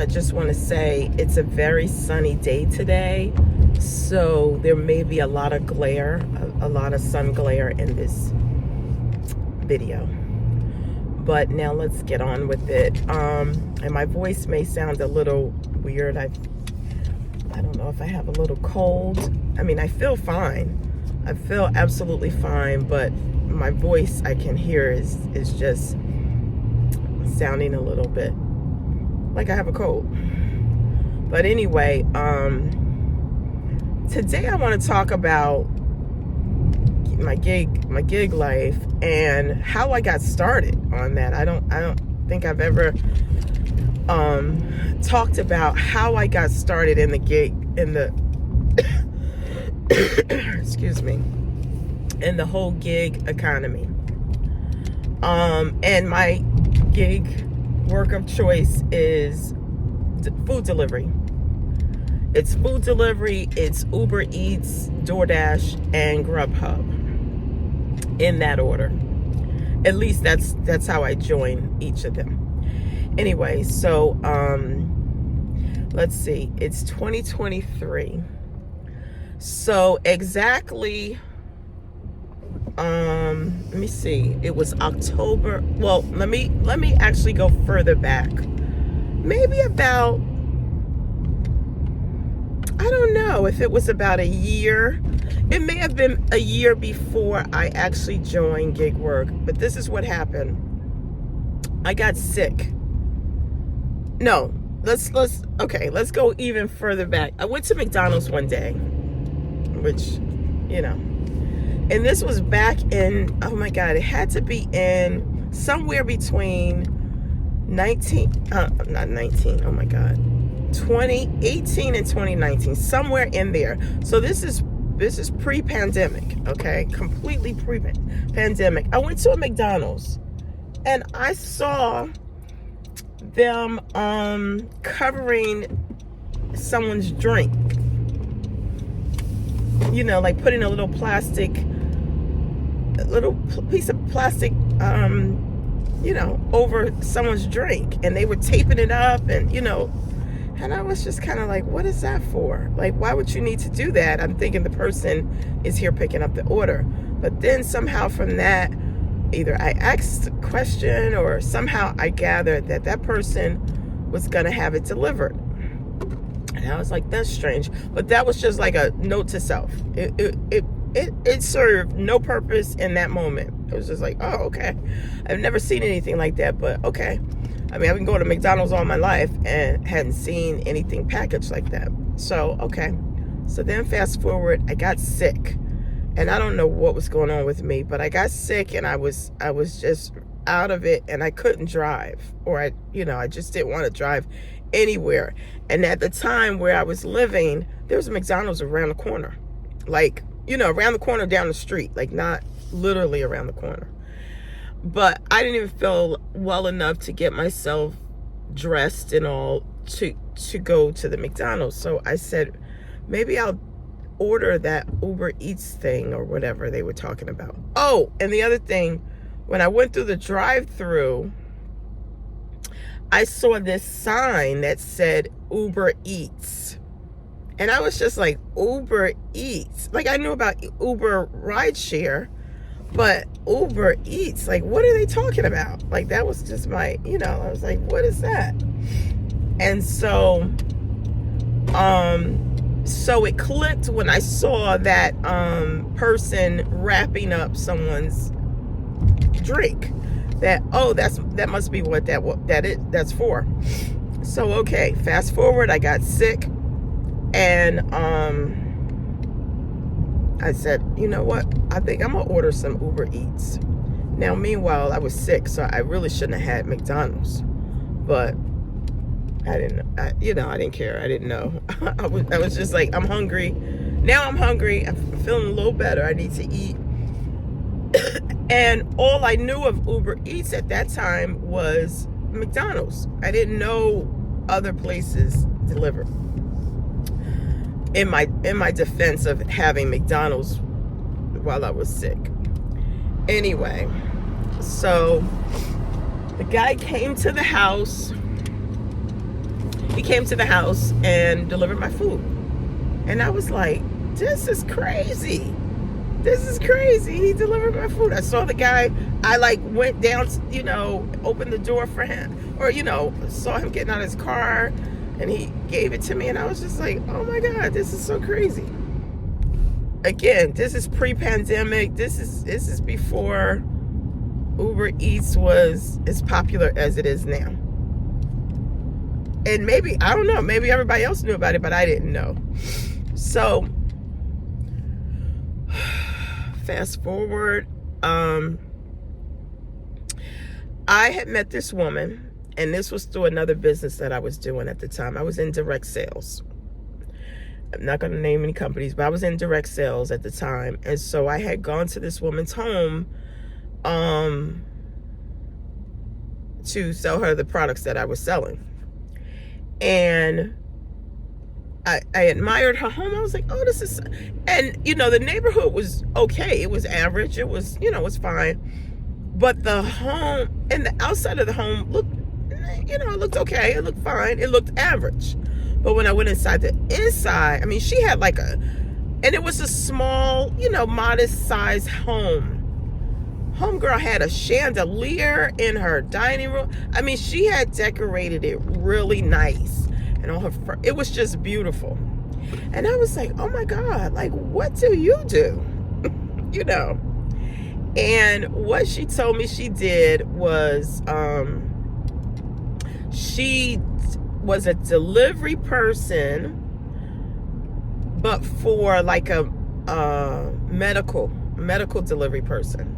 I just want to say it's a very sunny day today, so there may be a lot of glare, a lot of sun glare in this video. But now let's get on with it. And my voice may sound a little weird. I don't know if I have a little cold. I mean, I feel fine. I feel absolutely fine, but my voice I can hear is just sounding a little bit like I have a cold. But anyway, today I want to talk about my gig life and how I got started on that. I don't think I've ever talked about how I got started in the gig, in the excuse me, in the whole gig economy. And my gig work of choice is food delivery. It's food delivery, it's UberEats, DoorDash, and Grubhub, in that order. At least that's how I join each of them. Anyway, so let's see, it's 2023. So exactly, let me see, it was October. Well, let me actually go further back. Maybe about, I don't know if it was about a year. It may have been a year before I actually joined gig work, but this is what happened. I got sick. No, let's go even further back. I went to McDonald's one day, which, you know, and this was back in, oh my God, it had to be in somewhere between 2018 and 2019, somewhere in there. So this is pre-pandemic, okay? Completely pre-pandemic. I went to a McDonald's and I saw them covering someone's drink. You know, like putting a little piece of plastic, you know, over someone's drink, and they were taping it up, and, you know, and I was just kind of like, what is that for? Like, why would you need to do that? I'm thinking the person is here picking up the order. But then somehow from that, either I asked a question or somehow I gathered that that person was going to have it delivered. And I was like, that's strange. But that was just like a note to self. It served no purpose in that moment. It was just like, oh, okay. I've never seen anything like that, but okay. I mean, I've been going to McDonald's all my life and hadn't seen anything packaged like that. So, okay. So then fast forward, I got sick. And I don't know what was going on with me, but I got sick and I was just out of it, and I couldn't drive, or I just didn't want to drive anywhere. And at the time where I was living, there was a McDonald's around the corner, like, you know, around the corner down the street, like not literally around the corner. But I didn't even feel well enough to get myself dressed and all to go to the McDonald's. So I said, maybe I'll order that Uber Eats thing or whatever they were talking about. Oh, and the other thing, when I went through the drive-through, I saw this sign that said Uber Eats. And I was just like, Uber Eats? Like, I knew about Uber rideshare, but Uber Eats, like, what are they talking about? Like, that was just my, you know, I was like, what is that? And so it clicked when I saw that person wrapping up someone's drink. That, oh, that must be what that's for. So, okay, fast forward, I got sick, and I said, you know what? I think I'm gonna order some Uber Eats. Now, meanwhile, I was sick, so I really shouldn't have had McDonald's, but I didn't care. I didn't know. I was just like, I'm hungry. Now I'm hungry. I'm feeling a little better. I need to eat. And all I knew of Uber Eats at that time was McDonald's. I didn't know other places deliver. In my defense of having McDonald's while I was sick. Anyway, so the guy came to the house. he came to the house and delivered my food. And I was like, this is crazy. This is crazy. He delivered my food. I saw the guy. I like went down, opened the door for him, or, saw him getting out of his car, and he gave it to me. And I was just like, oh my God, this is so crazy. Again, this is pre-pandemic. This is before Uber Eats was as popular as it is now. And maybe, I don't know, maybe everybody else knew about it, but I didn't know. So, fast forward, I had met this woman, and this was through another business that I was doing at the time. I was in direct sales. I'm not going to name any companies, but I was in direct sales at the time. And so I had gone to this woman's home to sell her the products that I was selling. And I admired her home. I was like, oh, this is, and the neighborhood was okay. It was average. It was, it was fine. But the home and the outside of the home looked, it looked okay. It looked fine. It looked average. But when I went inside, I mean, she had and it was a small, modest sized home. Homegirl had a chandelier in her dining room. I mean, she had decorated it really nice. And it was just beautiful. And I was like, oh my God, what do you do? And what she told me she did was, she was a delivery person, but for a medical delivery person.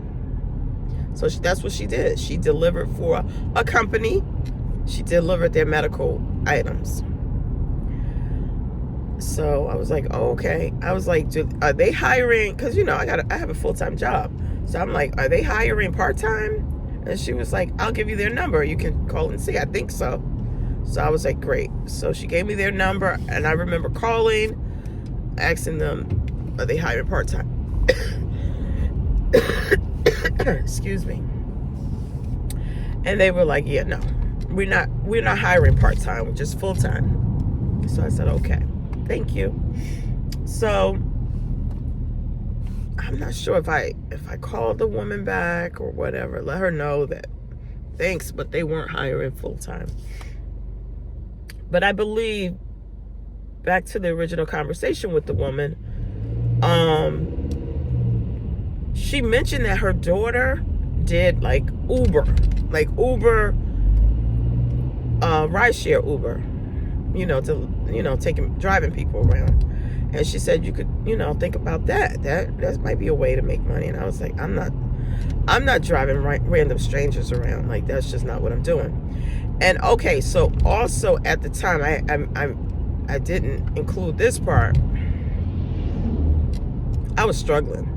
So that's what she did. She delivered for a company. She delivered their medical items. So I was like, oh, okay. I was like, are they hiring? Because, I have a full-time job. So I'm like, are they hiring part-time? And she was like, I'll give you their number. You can call and see. I think so. So I was like, great. So she gave me their number. And I remember calling, asking them, are they hiring part-time? Excuse me. And they were like, yeah, no, we're not hiring part-time, we're just full-time. So I said, okay, thank you. So I'm not sure if I called the woman back or whatever, let her know that thanks, but they weren't hiring full-time. But I believe, back to the original conversation with the woman, she mentioned that her daughter did Uber, rideshare Uber, driving people around. And she said you could, think about that. That might be a way to make money. And I was like, I'm not driving random strangers around. That's just not what I'm doing. And okay, so also at the time, I didn't include this part. I was struggling.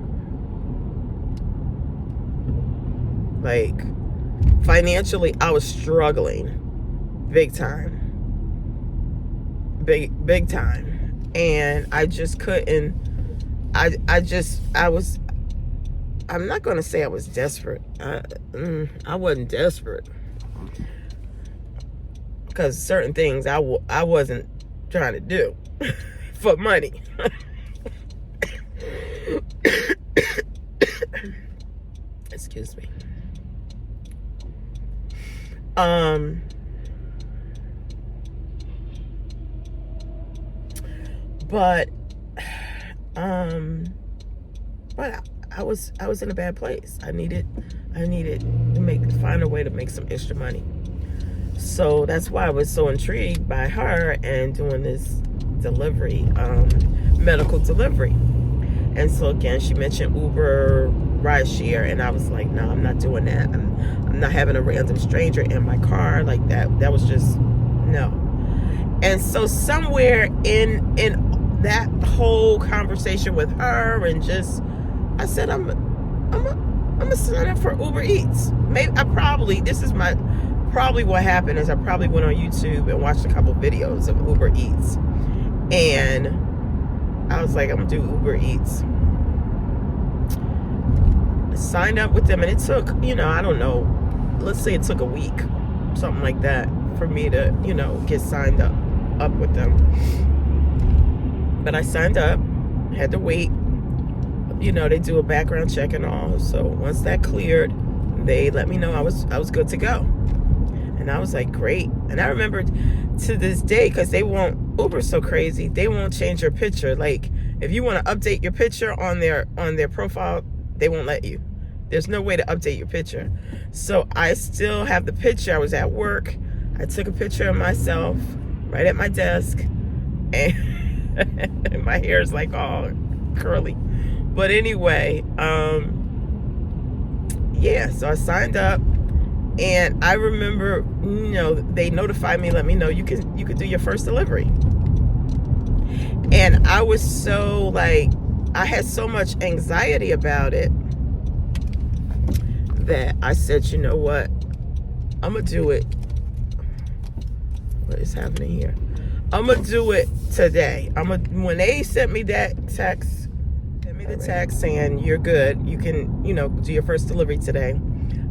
Financially, I was struggling big time. Big time. And I just couldn't, I'm not going to say I was desperate. I wasn't desperate. Because certain things I wasn't trying to do for money. Excuse me. But I was in a bad place. I needed to find a way to make some extra money. So that's why I was so intrigued by her and doing this delivery, medical delivery. And so again, she mentioned Uber rideshare, and I was like, no, I'm not doing that. I'm not having a random stranger in my car like that. That was just no. And so somewhere in that whole conversation with her, and just I said, I'm gonna sign up for Uber Eats. Maybe probably what happened is I probably went on YouTube and watched a couple videos of Uber Eats, and I was like, I'm gonna do Uber Eats. I signed up with them, and it took, I don't know, let's say it took a week, something like that, for me to, get signed up. up with them. But I signed up, had to wait. You know, they do a background check and all. So once that cleared, they let me know I was good to go. And I was like, great. And I remember to this day, because Uber's so crazy, they won't change your picture. Like, if you want to update your picture on their profile, they won't let you. There's no way to update your picture. So I still have the picture. I was at work. I took a picture of myself right at my desk. And my hair is like all curly. But anyway, yeah, so I signed up. And I remember, you know, they notified me, let me know you could do your first delivery. And I was so like, I had so much anxiety about it that I said, you know what, I'm gonna do it. What is happening here? I'm gonna do it today. When they sent me that text, the text saying you're good, you can, you know, do your first delivery today.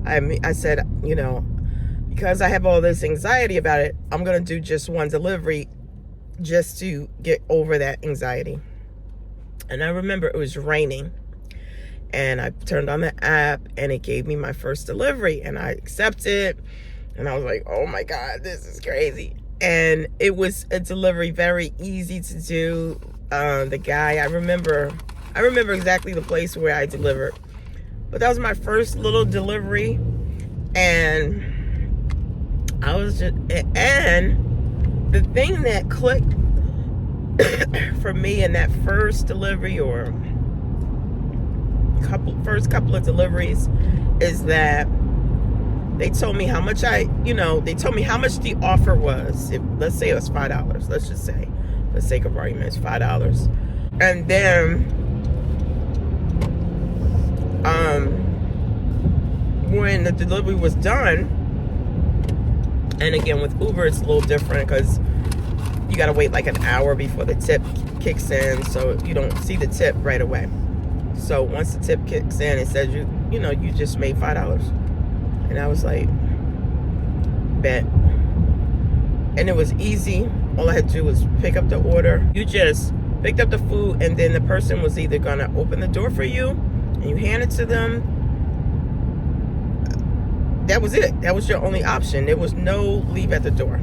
I said, you know, because I have all this anxiety about it, I'm going to do just one delivery just to get over that anxiety. And I remember it was raining, and I turned on the app, and it gave me my first delivery, and I accepted, and I was like, oh my God, this is crazy. And it was a delivery, very easy to do. The guy, I remember exactly the place where I delivered. But that was my first little delivery, and I was just, and the thing that clicked for me in that first delivery or first couple of deliveries is that they told me how much they told me how much the offer was. Let's say it was $5. Let's just say, for the sake of argument, it's $5. And then when the delivery was done, and again with Uber it's a little different because you gotta wait like an hour before the tip kicks in, so you don't see the tip right away. So once the tip kicks in, it says you just made $5. And I was like, bet. And it was easy. All I had to do was pick up the order. You just picked up the food, and then the person was either gonna open the door for you and you hand it to them. That was it. That was your only option. There was no leave at the door.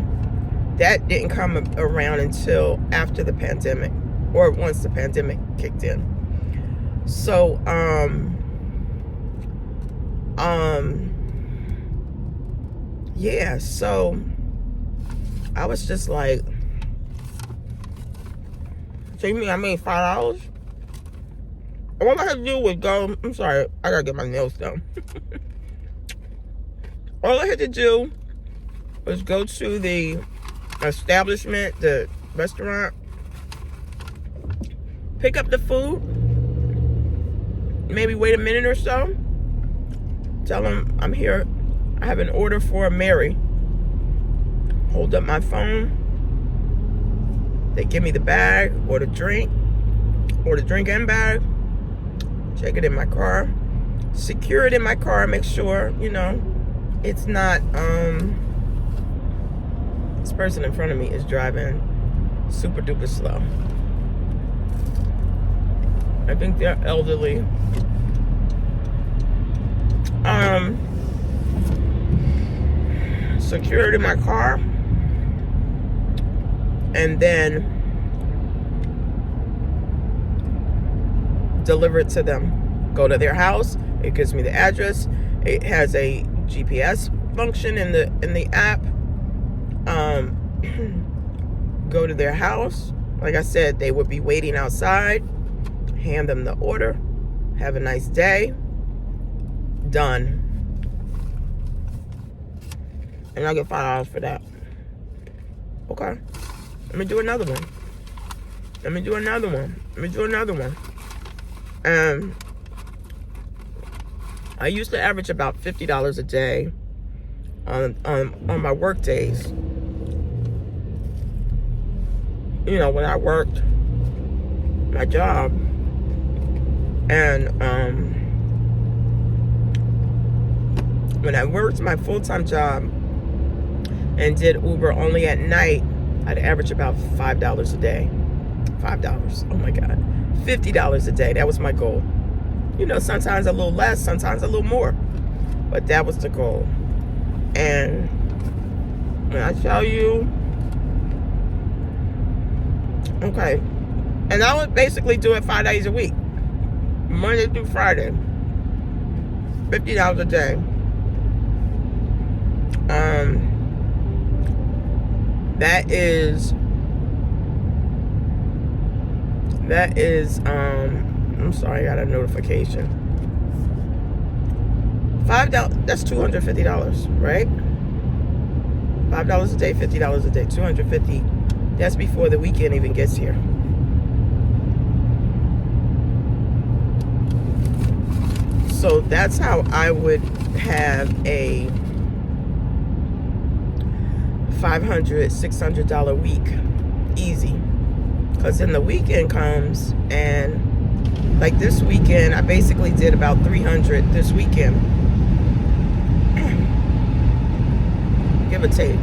That didn't come around until after the pandemic, or once the pandemic kicked in. So, yeah, so I was just like, so you mean I made $5? All I had to do was go, I'm sorry, I gotta get my nails done. All I had to do was go to the establishment, the restaurant, pick up the food, maybe wait a minute or so, tell them I'm here, I have an order for Mary, hold up my phone, they give me the bag or the drink and bag, check it in my car, secure it in my car, make sure, it's not, this person in front of me is driving super duper slow. I think they're elderly. Secure it in my car, and then deliver it to them. Go to their house. It gives me the address. It has a GPS function in the app. Go to their house. Like I said, they would be waiting outside. Hand them the order. Have a nice day. Done. And I get $5 for that. Okay. Let me do another one. I used to average about $50 a day on my work days. When I worked my job. And when I worked my full-time job and did Uber only at night, I'd average about $5 a day. $5. Oh my God. $50 a day. That was my goal. You know, sometimes a little less, sometimes a little more. But that was the goal. And when I tell you, okay. And I would basically do it 5 days a week. Monday through Friday. $50 a day. That is I'm sorry, I got a notification. $5, that's $250, right? $5 a day, $50 a day, $250. That's before the weekend even gets here. So that's how I would have a $500, $600 week, easy. Because then the weekend comes, and like this weekend, I basically did about 300 this weekend, give or take,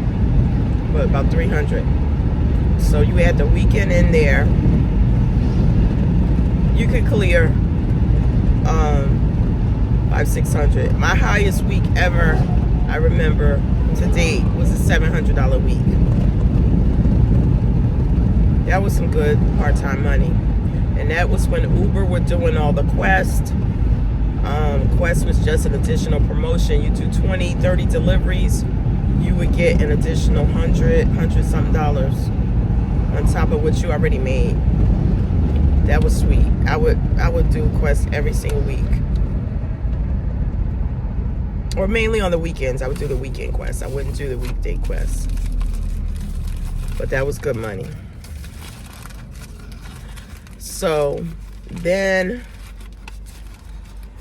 but about 300. So you add the weekend in there, you could clear 500-600. My highest week ever, I remember to date, was a $700 week. That was some good part-time money. And that was when Uber were doing all the Quest. Quest was just an additional promotion. You do 20, 30 deliveries, you would get an additional $100 dollars on top of what you already made. That was sweet. I would do Quest every single week. Or mainly on the weekends. I would do the weekend Quest. I wouldn't do the weekday Quest. But that was good money. So then,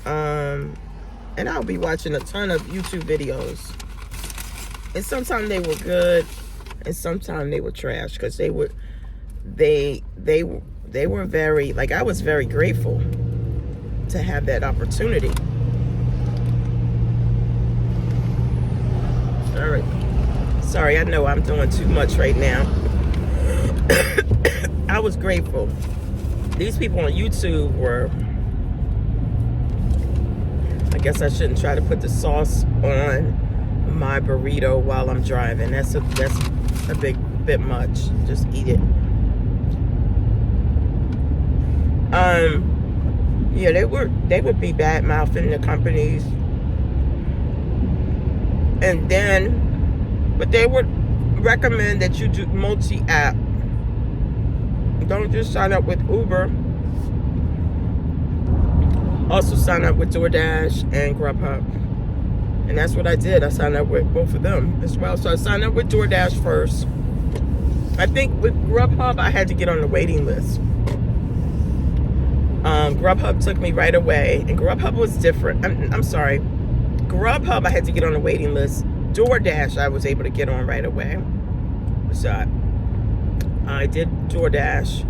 and I'll be watching a ton of YouTube videos. And sometimes they were good, and sometimes they were trash, because they were very, like, I was very grateful to have that opportunity. Sorry, I know I'm doing too much right now. I was grateful. These people on YouTube were, I guess I shouldn't try to put the sauce on my burrito while I'm driving. That's a bit much. Just eat it. Yeah, they would be bad mouthing the companies. And then, but they would recommend that you do multi-app. Don't just sign up with Uber. Also sign up with DoorDash and Grubhub. And that's what I did. I signed up with both of them as well. So I signed up with DoorDash first. I think with Grubhub, I had to get on the waiting list. Grubhub took me right away. And Grubhub was different. I'm sorry. Grubhub, I had to get on the waiting list. DoorDash, I was able to get on right away. So I did DoorDash.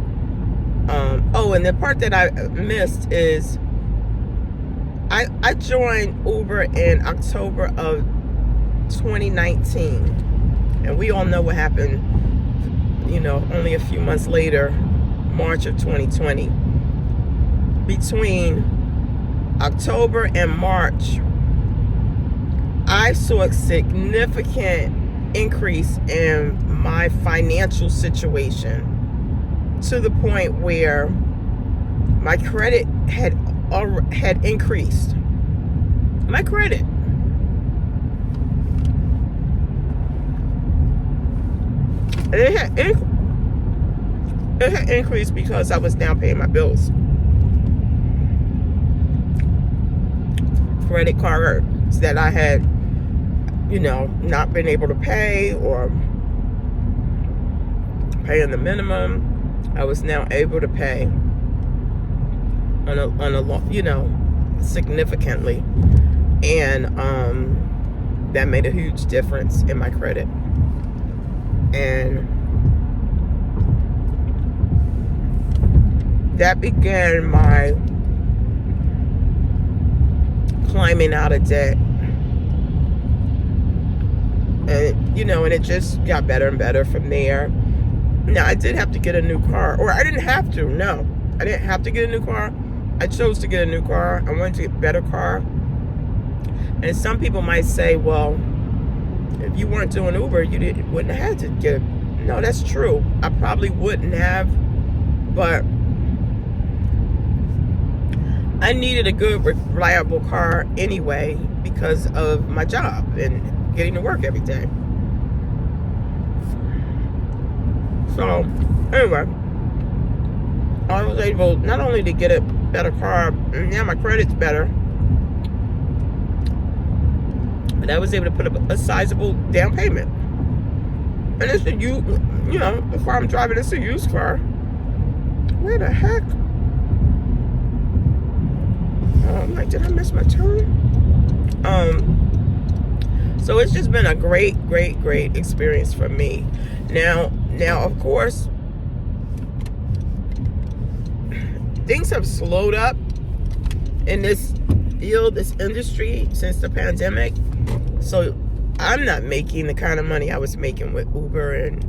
Oh, and the part that I missed is I joined Uber in October of 2019. And we all know what happened, you know, only a few months later, March of 2020. Between October and March, I saw a significant increase in my financial situation, to the point where my credit had increased. My credit. And it had increased because I was now paying my bills. Credit cards that I had, you know, not been able to pay, or paying the minimum, I was now able to pay on a you know, significantly, and that made a huge difference in my credit. And that began my climbing out of debt. And, you know, and it just got better and better from there. Now, I did have to get a new car, or I didn't have to. No, I didn't have to get a new car. I chose to get a new car. I wanted to get a better car. And some people might say, well, if you weren't doing Uber, you wouldn't have had to get it. No, that's true. I probably wouldn't have, but I needed a good, reliable car anyway because of my job and getting to work every day. So, anyway, I was able not only to get a better car, and now my credit's better, but I was able to put up a sizable down payment. And it's a the car I'm driving is a used car. Where the heck? I'm like, did I miss my turn? So it's just been a great experience for me. Now, of course, things have slowed up in this field, this industry, since the pandemic. So I'm not making the kind of money I was making with Uber, and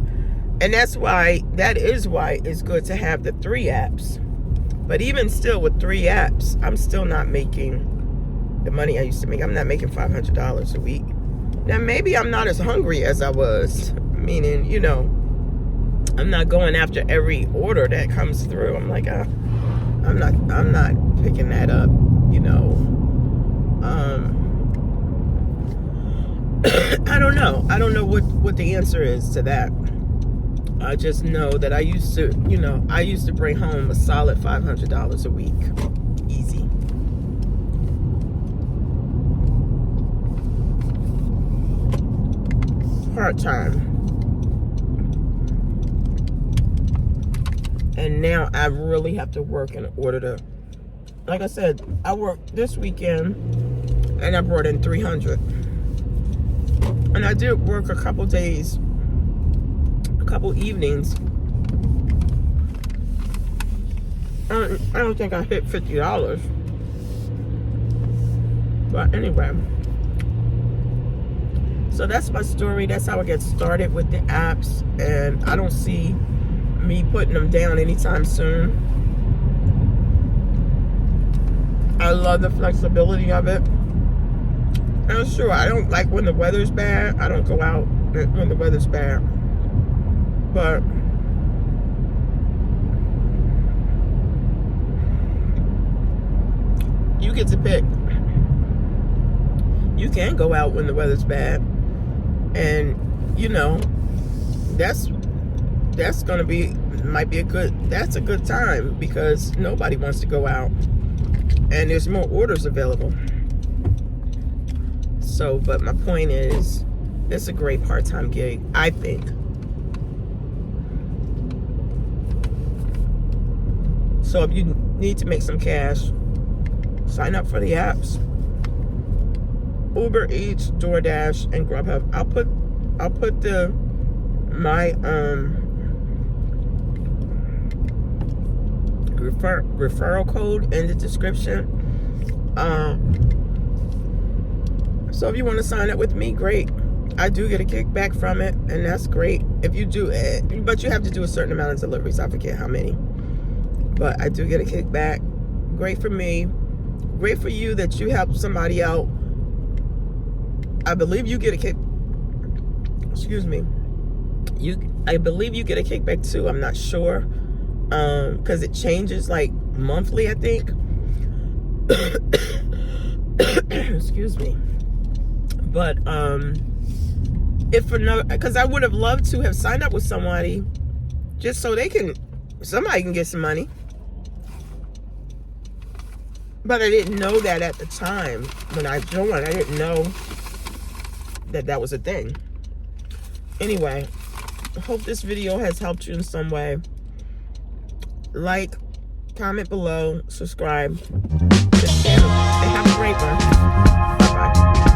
that is why it's good to have the 3 apps. But even still, with 3 apps, I'm still not making the money I used to make. I'm not making $500 a week. Now, maybe I'm not as hungry as I was, meaning, I'm not going after every order that comes through. I'm like, I'm not picking that up, I don't know. I don't know what the answer is to that. I just know that I used to bring home a solid $500 a week. Easy. Part-time. And now I really have to work in order to, like I said, I worked this weekend and I brought in $300. And I did work a couple days, a couple evenings. I don't think I hit $50. But anyway. So that's my story. That's how I get started with the apps. And I don't see me putting them down anytime soon. I love the flexibility of it. And sure, I don't like when the weather's bad. I don't go out when the weather's bad. But you get to pick. You can go out when the weather's bad. And, that's gonna be, that's a good time because nobody wants to go out and there's more orders available. So, but my point is, it's a great part-time gig, I think. So if you need to make some cash, sign up for the apps. UberEats, DoorDash, and Grubhub. I'll put my referral code in the description. So if you want to sign up with me, great. I do get a kickback from it, and that's great. If you do it, but you have to do a certain amount of deliveries. I forget how many, but I do get a kickback. Great for me. Great for you that you help somebody out. I believe you get a I believe you get a kickback too. I'm not sure, because it changes like monthly, I think. Excuse me. But because I would have loved to have signed up with somebody just so somebody can get some money. But I didn't know that at the time when I joined. I didn't know that was a thing. Anyway, I hope this video has helped you in some way. Like, comment below, subscribe to the channel, and have a great one. Bye-bye.